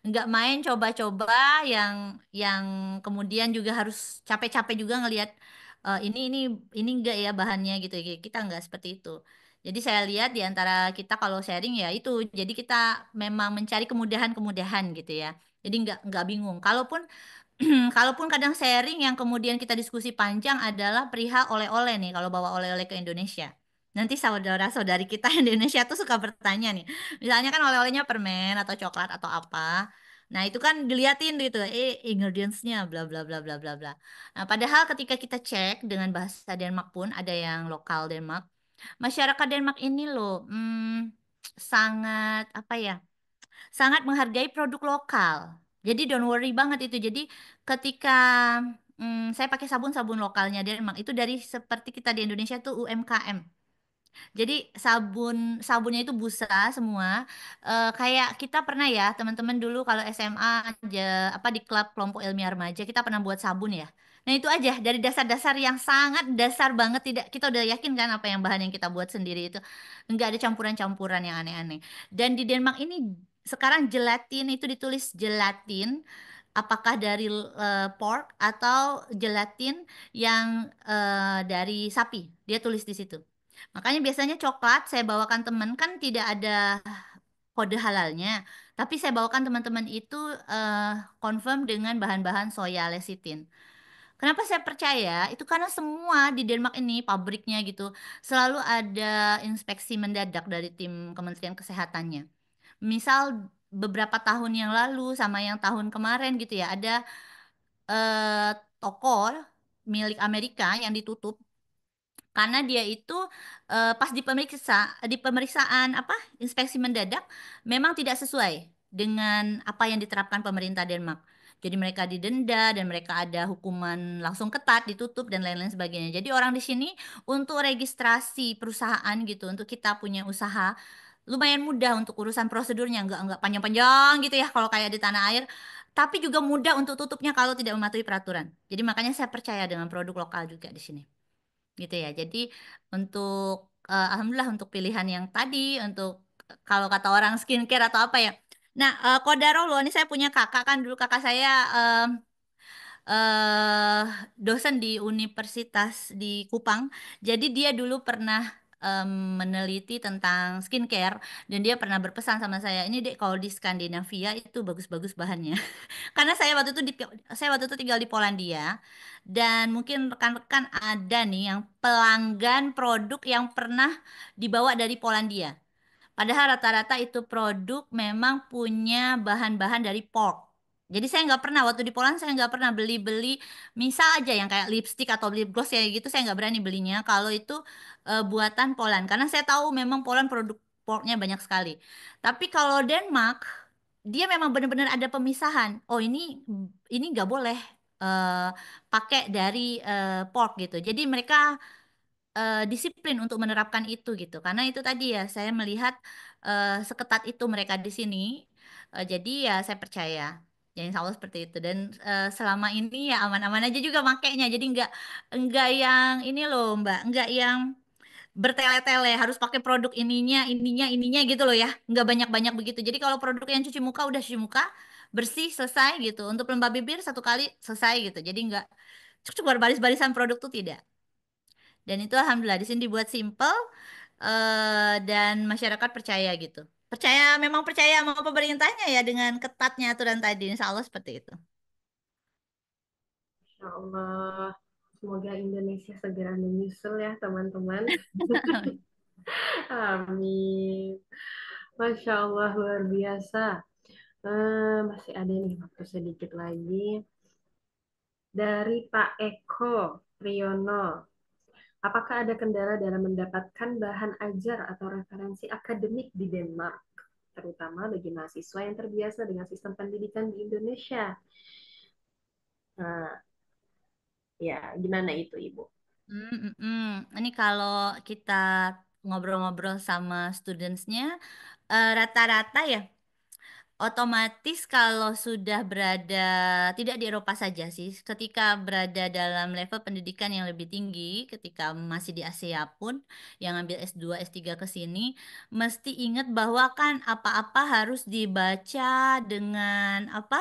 nggak main coba-coba yang yang kemudian juga harus capek-capek juga ngelihat ini enggak ya bahannya gitu. Kita nggak seperti itu. Jadi saya lihat di antara kita kalau sharing ya itu. Jadi kita memang mencari kemudahan-kemudahan gitu ya. Jadi nggak bingung. Kalaupun kadang sharing yang kemudian kita diskusi panjang adalah perihal oleh-oleh nih, kalau bawa oleh-oleh ke Indonesia. Nanti saudara-saudari kita Indonesia tuh suka bertanya nih. Misalnya kan oleh-olehnya permen atau coklat atau apa. Nah, itu kan diliatin gitu, ingredients-nya bla bla bla bla bla bla. Nah, padahal ketika kita cek dengan bahasa Denmark pun ada yang lokal Denmark. Masyarakat Denmark ini loh sangat apa ya? Sangat menghargai produk lokal. Jadi don't worry banget itu. Jadi ketika saya pakai sabun-sabun lokalnya Denmark itu dari seperti kita di Indonesia tuh UMKM. Jadi sabunnya itu busa semua. Kayak kita pernah ya teman-teman dulu kalau SMA apa di klub kelompok ilmiah remaja kita pernah buat sabun ya. Nah itu aja dari dasar-dasar yang sangat dasar banget tidak kita udah yakin kan apa yang bahan yang kita buat sendiri itu nggak ada campuran-campuran yang aneh-aneh. Dan di Denmark ini sekarang gelatin itu ditulis gelatin apakah dari pork atau gelatin yang dari sapi. Dia tulis di situ. Makanya biasanya coklat saya bawakan teman kan tidak ada kode halalnya, tapi saya bawakan teman-teman itu eh, confirm dengan bahan-bahan soya lecithin. Kenapa saya percaya? Itu karena semua di Denmark ini pabriknya gitu selalu ada inspeksi mendadak dari tim Kementerian Kesehatannya. Misal beberapa tahun yang lalu sama yang tahun kemarin gitu ya, ada toko milik Amerika yang ditutup karena dia itu pas di pemeriksaan apa inspeksi mendadak memang tidak sesuai dengan apa yang diterapkan pemerintah Denmark. Jadi mereka didenda dan mereka ada hukuman langsung ketat, ditutup dan lain-lain sebagainya. Jadi orang di sini untuk registrasi perusahaan gitu, untuk kita punya usaha lumayan mudah untuk urusan prosedurnya, nggak panjang-panjang gitu ya kalau kayak di tanah air. Tapi juga mudah untuk tutupnya kalau tidak mematuhi peraturan. Jadi makanya saya percaya dengan produk lokal juga di sini gitu ya. Jadi untuk alhamdulillah untuk pilihan yang tadi untuk kalau kata orang skincare atau apa ya. Nah, Kodarolo ini saya punya kakak kan dulu kakak saya eh dosen di Universitas di Kupang. Jadi dia dulu pernah meneliti tentang skincare dan dia pernah berpesan sama saya, ini dek kalau di Skandinavia itu bagus-bagus bahannya. Karena saya waktu itu tinggal di Polandia dan mungkin rekan-rekan ada nih yang pelanggan produk yang pernah dibawa dari Polandia. Padahal rata-rata itu produk memang punya bahan-bahan dari pork. Jadi saya nggak pernah waktu di Poland saya nggak pernah beli-beli misal aja yang kayak lipstick atau lip gloss ya gitu saya nggak berani belinya kalau itu buatan Poland karena saya tahu memang Poland produk porknya banyak sekali. Tapi kalau Denmark dia memang benar-benar ada pemisahan. Oh ini nggak boleh eh, pakai dari pork gitu. Jadi mereka disiplin untuk menerapkan itu gitu. Karena itu tadi ya saya melihat seketat itu mereka di sini. Jadi ya saya percaya. Ya insya Allah seperti itu. Dan selama ini ya aman-aman aja juga makainya. Jadi nggak yang ini loh Mbak, nggak yang bertele-tele harus pakai produk ininya gitu loh ya. Nggak banyak-banyak begitu. Jadi kalau produk yang cuci muka udah cuci muka bersih selesai gitu. Untuk pelembab bibir satu kali selesai gitu. Jadi nggak cuma baris-barisan produk tuh tidak. Dan itu alhamdulillah di sini dibuat simple dan masyarakat percaya gitu. Memang percaya sama pemerintahnya ya dengan ketatnya aturan tadi. Insya Allah seperti itu. Insya Allah. Semoga Indonesia segera menyusul ya teman-teman. Amin. Masya Allah luar biasa. Masih ada nih waktu sedikit lagi. Dari Pak Eko Priyono. Apakah ada kendala dalam mendapatkan bahan ajar atau referensi akademik di Denmark, terutama bagi mahasiswa yang terbiasa dengan sistem pendidikan di Indonesia? Nah, ya gimana itu, Ibu? Ini kalau kita ngobrol-ngobrol sama studentsnya, rata-rata ya otomatis kalau sudah berada tidak di Eropa saja sih, ketika berada dalam level pendidikan yang lebih tinggi, ketika masih di Asia pun, yang ambil S2, S3 ke sini, mesti ingat bahwa kan apa-apa harus dibaca dengan apa?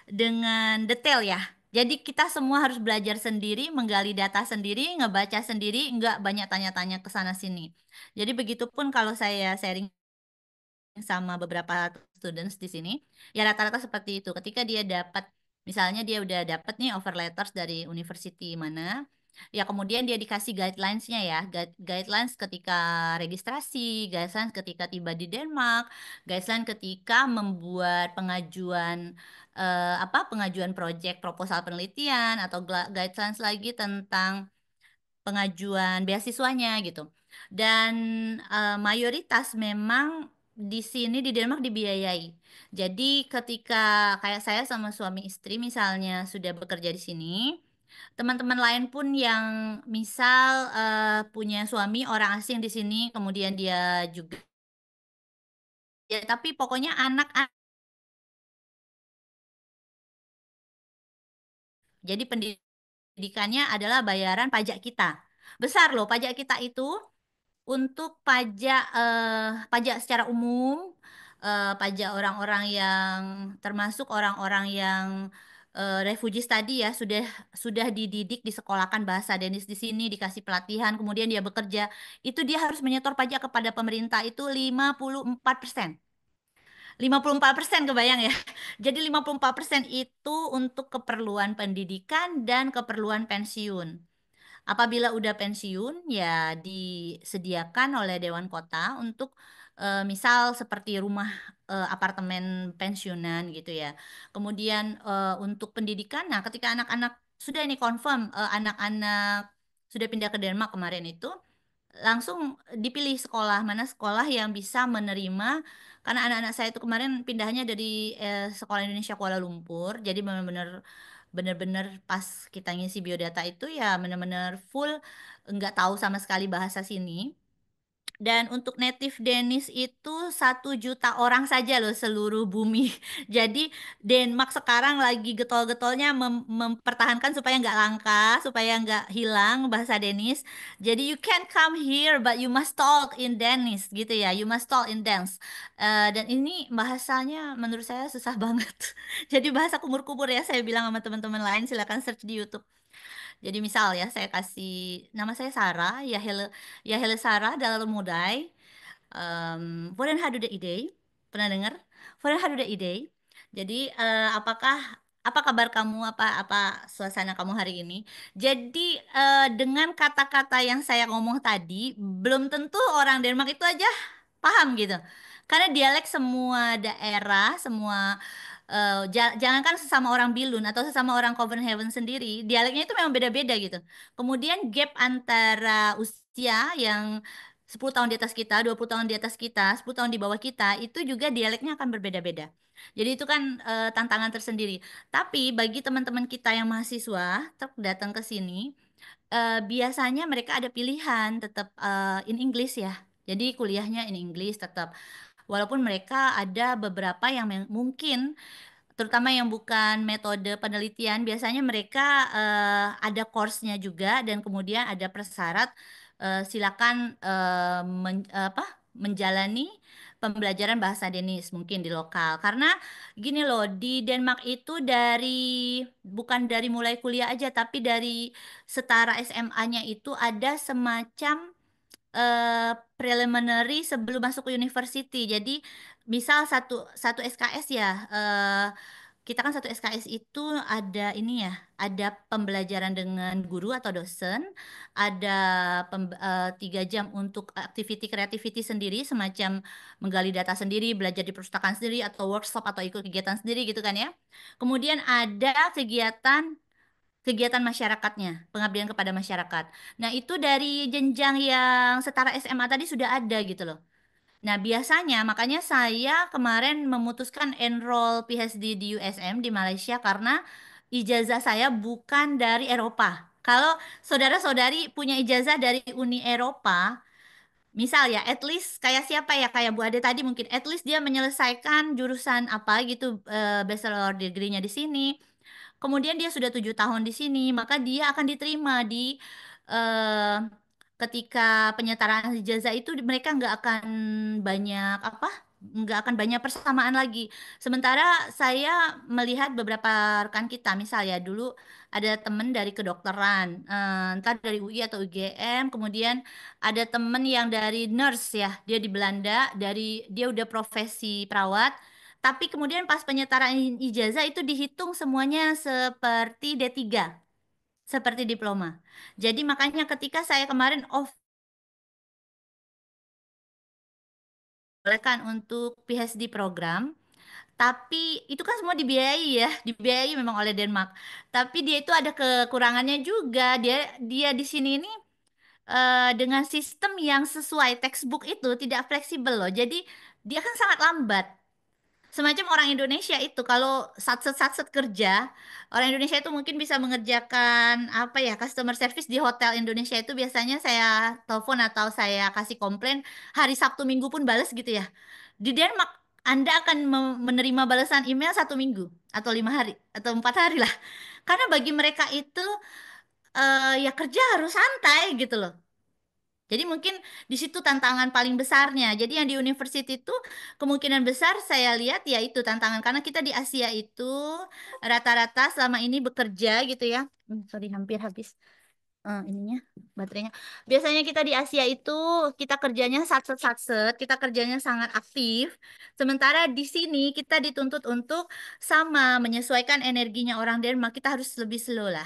Dengan detail ya. Jadi kita semua harus belajar sendiri, menggali data sendiri, ngebaca sendiri, nggak banyak tanya-tanya ke sana sini. Jadi begitupun kalau saya sharing sama beberapa students di sini, ya rata-rata seperti itu. Ketika dia dapat, misalnya dia udah dapat nih offer letters dari university mana, ya kemudian dia dikasih guidelines-nya ya, guidelines ketika registrasi, guidelines ketika tiba di Denmark, guidelines ketika membuat pengajuan pengajuan project proposal penelitian atau guidelines lagi tentang pengajuan beasiswanya gitu. Dan mayoritas memang di sini di Denmark dibiayai. Jadi ketika kayak saya sama suami istri misalnya sudah bekerja di sini, teman-teman lain pun yang misal punya suami orang asing di sini, kemudian dia juga ya tapi pokoknya anak jadi pendidikannya adalah bayaran pajak kita. Besar loh pajak kita itu. Untuk pajak secara umum, pajak orang-orang yang termasuk orang-orang yang refugees tadi ya sudah dididik disekolahkan bahasa Danish di sini dikasih pelatihan kemudian dia bekerja itu dia harus menyetor pajak kepada pemerintah itu 54%. 54% kebayang ya. Jadi 54% itu untuk keperluan pendidikan dan keperluan pensiun. Apabila udah pensiun, ya disediakan oleh Dewan Kota untuk misal seperti rumah apartemen pensiunan gitu ya. Kemudian untuk pendidikan, nah ketika anak-anak sudah ini confirm anak-anak sudah pindah ke Denmark kemarin itu, langsung dipilih sekolah mana sekolah yang bisa menerima karena anak-anak saya itu kemarin pindahnya dari sekolah Indonesia Kuala Lumpur jadi benar-benar pas kita ngisi biodata itu ya benar-benar full nggak tahu sama sekali bahasa sini dan untuk native Danish itu 1 juta orang saja loh seluruh bumi. Jadi Denmark sekarang lagi getol-getolnya mempertahankan supaya nggak langka, supaya nggak hilang bahasa Danish. Jadi you can come here but you must talk in Danish gitu ya. You must talk in Danish. Dan ini bahasanya menurut saya susah banget. Jadi bahasa kumur-kumur ya saya bilang sama teman-teman lain silakan search di YouTube. Jadi misal ya saya kasih nama saya Sarah, ya hele Sarah dalam Mudai. Hvordan har du det i dag? Pernah dengar? Hvordan har du det i dag? Jadi apakah apa kabar kamu? Apa suasana kamu hari ini? Jadi dengan kata-kata yang saya ngomong tadi, belum tentu orang Denmark itu aja paham gitu. Karena dialek semua daerah, semua jangankan sesama orang Bilun atau sesama orang Copenhagen sendiri, dialeknya itu memang beda-beda gitu. Kemudian gap antara usia yang 10 tahun di atas kita, 20 tahun di atas kita, 10 tahun di bawah kita, itu juga dialeknya akan berbeda-beda. Jadi itu kan tantangan tersendiri. Tapi bagi teman-teman kita yang mahasiswa datang ke sini, biasanya mereka ada pilihan tetap in English ya. Jadi kuliahnya in English tetap. Walaupun mereka ada beberapa yang mungkin terutama yang bukan metode penelitian, biasanya mereka ada course-nya juga dan kemudian ada persyarat silakan menjalani pembelajaran bahasa Danish mungkin di lokal. Karena gini loh, di Denmark itu bukan dari mulai kuliah aja, tapi dari setara SMA-nya itu ada semacam preliminary sebelum masuk ke university. Jadi misal satu satu SKS ya. kita kan satu SKS itu ada ini ya, ada pembelajaran dengan guru atau dosen, ada 3 jam untuk activity creativity sendiri, semacam menggali data sendiri, belajar di perpustakaan sendiri, atau workshop atau ikut kegiatan sendiri gitu kan ya. Kemudian ada kegiatan masyarakatnya, pengabdian kepada masyarakat. Nah, itu dari jenjang yang setara SMA tadi sudah ada gitu loh. Nah, biasanya makanya saya kemarin memutuskan enroll PhD di USM di Malaysia karena ijazah saya bukan dari Eropa. Kalau saudara-saudari punya ijazah dari Uni Eropa, misal ya, at least kayak siapa ya, kayak Bu Ade tadi mungkin, at least dia menyelesaikan jurusan apa gitu, bachelor degree-nya di sini. Kemudian dia sudah 7 tahun di sini, maka dia akan diterima di eh, ketika penyetaraan ijazah itu mereka nggak akan banyak apa, nggak akan banyak persamaan lagi. Sementara saya melihat beberapa rekan kita, misalnya dulu ada temen dari kedokteran, entah dari UI atau UGM, kemudian ada temen yang dari nurse ya, dia di Belanda, dia udah profesi perawat. Tapi kemudian pas penyetaraan ijazah itu dihitung semuanya seperti D3, seperti diploma. Jadi makanya ketika saya kemarin kan untuk PhD program, tapi itu kan semua dibiayai ya, dibiayai memang oleh Denmark. Tapi dia itu ada kekurangannya juga. Dia dia di sini ini dengan sistem yang sesuai textbook itu tidak fleksibel loh. Jadi dia kan sangat lambat. Semacam orang Indonesia itu kalau satset kerja, orang Indonesia itu mungkin bisa mengerjakan apa ya, customer service di hotel Indonesia itu biasanya saya telepon atau saya kasih komplain hari Sabtu Minggu pun balas gitu ya. Di Denmark Anda akan menerima balasan email 1 minggu atau 5 hari atau 4 hari lah. Karena bagi mereka itu ya kerja harus santai gitu loh. Jadi mungkin di situ tantangan paling besarnya. Jadi yang di university itu kemungkinan besar saya lihat ya itu tantangan karena kita di Asia itu rata-rata selama ini bekerja gitu ya. Sorry hampir habis ininya baterainya. Biasanya kita di Asia itu kita kerjanya satset, kita kerjanya sangat aktif. Sementara di sini kita dituntut untuk sama menyesuaikan energinya orang Denmark, kita harus lebih slow lah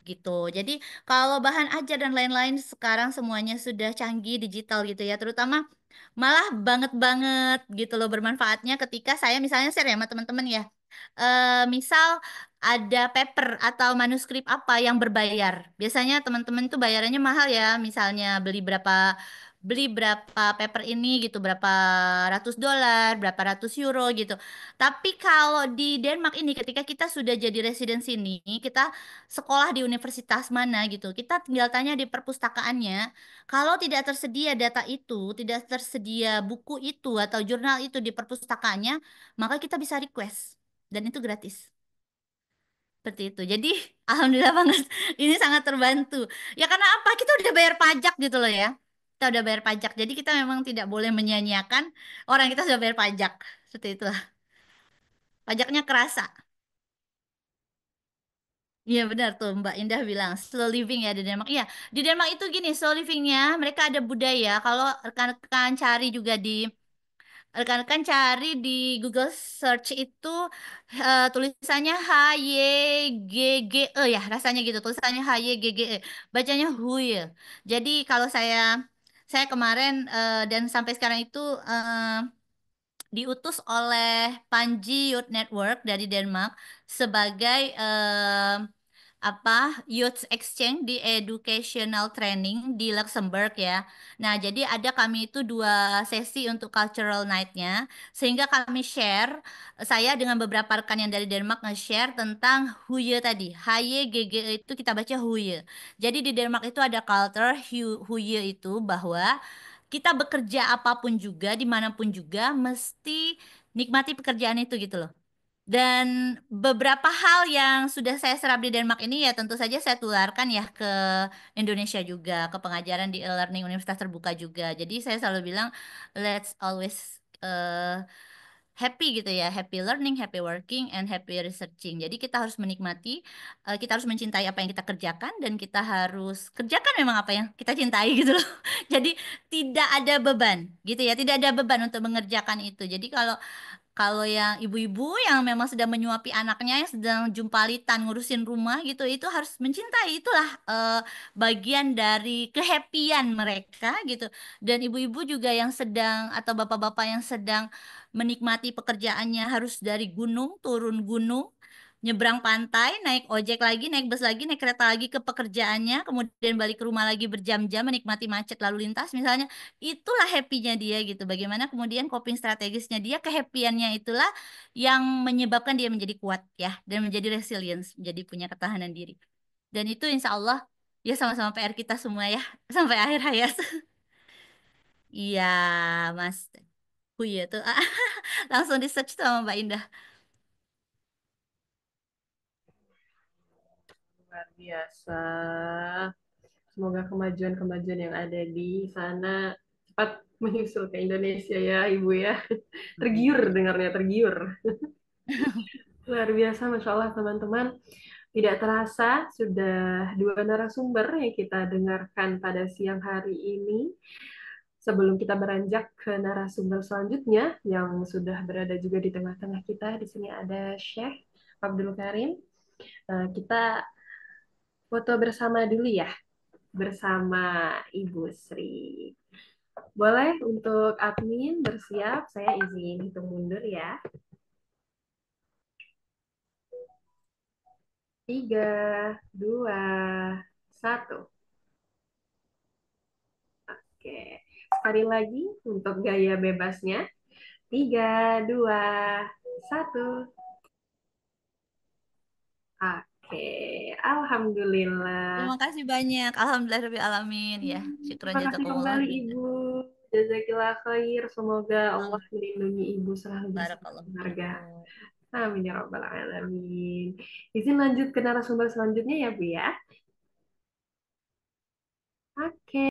gitu. Jadi kalau bahan ajar dan lain-lain sekarang semuanya sudah canggih digital gitu ya, terutama malah banget gitu loh bermanfaatnya ketika saya misalnya share ya sama teman-teman ya. Misal ada paper atau manuskrip apa yang berbayar. Biasanya teman-teman tuh bayarannya mahal ya, misalnya beli berapa paper ini gitu, berapa ratus dolar, berapa ratus euro gitu. Tapi kalau di Denmark ini ketika kita sudah jadi resident sini, kita sekolah di universitas mana gitu, kita tinggal tanya di perpustakaannya. Kalau tidak tersedia data itu, tidak tersedia buku itu atau jurnal itu di perpustakaannya, maka kita bisa request dan itu gratis. Seperti itu. Jadi alhamdulillah banget ini sangat terbantu. Ya karena apa? Kita udah bayar pajak gitu loh ya. Kita udah bayar pajak. Jadi kita memang tidak boleh menyia-nyiakan orang kita sudah bayar pajak. Seperti itulah. Pajaknya kerasa. Iya benar tuh Mbak Indah bilang slow living ya di Denmark. Iya, di Denmark itu gini, slow livingnya mereka ada budaya. Kalau rekan-rekan cari juga rekan-rekan cari di Google Search itu tulisannya HYGGE ya, rasanya gitu. Tulisannya HYGGE. Bacanya Huye. Jadi kalau saya kemarin dan sampai sekarang itu diutus oleh Panji Youth Network dari Denmark sebagai youth exchange di educational training di Luxembourg ya. Nah, jadi ada kami itu 2 sesi untuk cultural night-nya sehingga kami share saya dengan beberapa rekan yang dari Denmark nge-share tentang Huye tadi. HYGG itu kita baca Huye. Jadi di Denmark itu ada culture Huye itu bahwa kita bekerja apapun juga dimanapun juga mesti nikmati pekerjaan itu gitu loh. Dan beberapa hal yang sudah saya serap di Denmark ini ya tentu saja saya tularkan ya ke Indonesia juga, ke pengajaran di e-learning Universitas Terbuka juga. Jadi saya selalu bilang, let's always happy gitu ya, happy learning, happy working, and happy researching. Jadi kita harus menikmati, kita harus mencintai apa yang kita kerjakan, dan kita harus kerjakan memang apa yang kita cintai gitu loh. Jadi tidak ada beban gitu ya, tidak ada beban untuk mengerjakan itu. Jadi kalau Kalau yang ibu-ibu yang memang sedang menyuapi anaknya, yang sedang jumpalitan ngurusin rumah gitu, itu harus mencintai. Itulah bagian dari kehappyan mereka gitu. Dan ibu-ibu juga yang sedang atau bapak-bapak yang sedang menikmati pekerjaannya harus dari gunung turun gunung, nyebrang pantai, naik ojek lagi, naik bus lagi, naik kereta lagi ke pekerjaannya, kemudian balik ke rumah lagi berjam-jam menikmati macet lalu lintas misalnya. Itulah happy-nya dia gitu. Bagaimana kemudian coping strategisnya dia, kehappyannya itulah yang menyebabkan dia menjadi kuat ya dan menjadi resilience, menjadi punya ketahanan diri. Dan itu insya Allah ya sama-sama PR kita semua ya sampai akhir hayat. Iya, Mas. Oh iya tuh. Langsung di search sama Mbak Indah. Luar biasa. Semoga kemajuan-kemajuan yang ada di sana cepat menyusul ke Indonesia ya, Ibu ya. Amin, Tergiur amin. dengarnya, tergiur. Luar biasa, Masya Allah teman-teman. Tidak terasa sudah dua narasumber yang kita dengarkan pada siang hari ini. Sebelum kita beranjak ke narasumber selanjutnya yang sudah berada juga di tengah-tengah kita, di sini ada Syekh Abdul Karim. Kita foto bersama dulu ya, bersama Ibu Sri. Boleh untuk admin bersiap, saya izin hitung mundur ya. 3, 2, 1. Oke, sekali lagi untuk gaya bebasnya. 3, 2, 1. Oke, Alhamdulillah. Terima kasih banyak. Alhamdulillahirobbilalamin ya. Syukron Terima kasih jazakumullah kembali khairan. Ibu. Jazakillah khair. Semoga Allah Allah melindungi Ibu selalu bersama barakallahu keluarga. fikum. Amin ya Rabbal Alamin. Izin lanjut ke narasumber selanjutnya ya Bu ya. Oke.